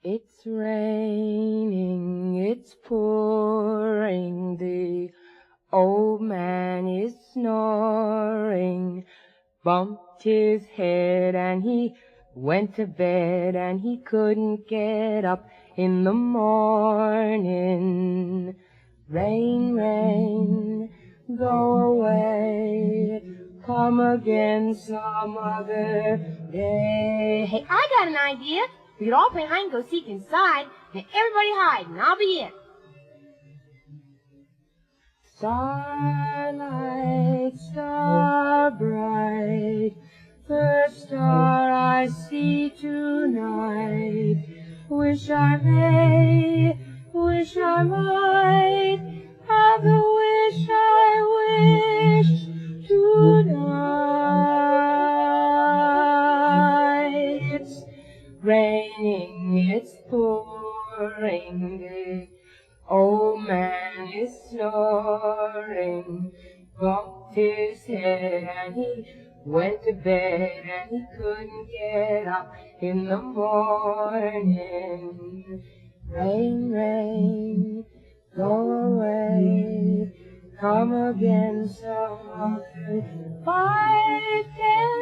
It's raining, it's pouring, the old man is snoring, bumped his head and he went to bed and he couldn't get up in the morning. Rain, rain, go away, come again some other day. Hey, I got an idea. We could all play hide and go seek inside. Now everybody hide, and I'll be it. Starlight, star bright, first star I see tonight. Wish I may, wish I might, have the wish I wish tonight. It's raining, it's pouring, the old man is snoring, bumped his head and he went to bed and he couldn't get up in the morning. Rain, rain, go away, come again some other. 5, 10,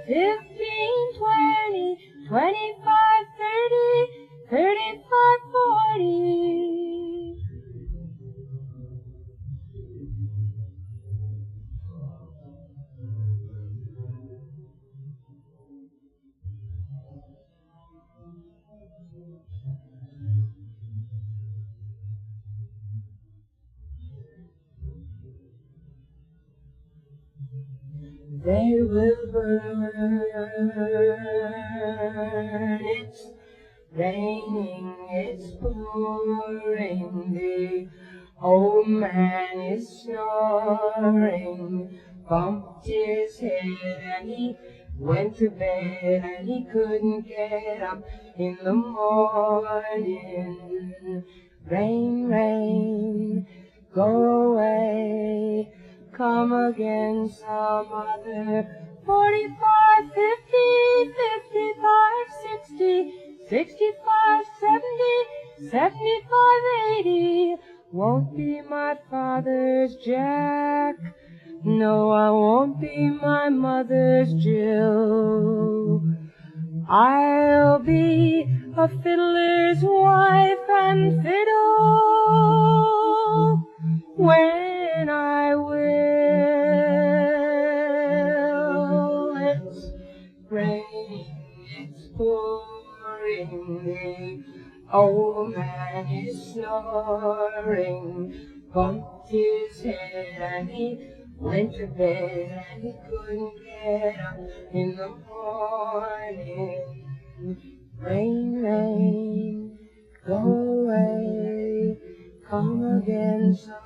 15, 20, 25, 30, 35, 40. They will burn. It's raining, it's pouring, the old man is snoring, bumped his head and he went to bed and he couldn't get up in the morning. Rain, rain, go away, come again some other. 45, 50, 55, 60, 65, 70, 75, 80. Won't be my father's Jack. No, I won't be my mother's Jill. I'll be a fiddler's wife and fiddle when I will. It's raining, it's pouring, the old man is snoring, bumped his head and he went to bed and he couldn't get up in the morning. Rain, rain, go away, come again some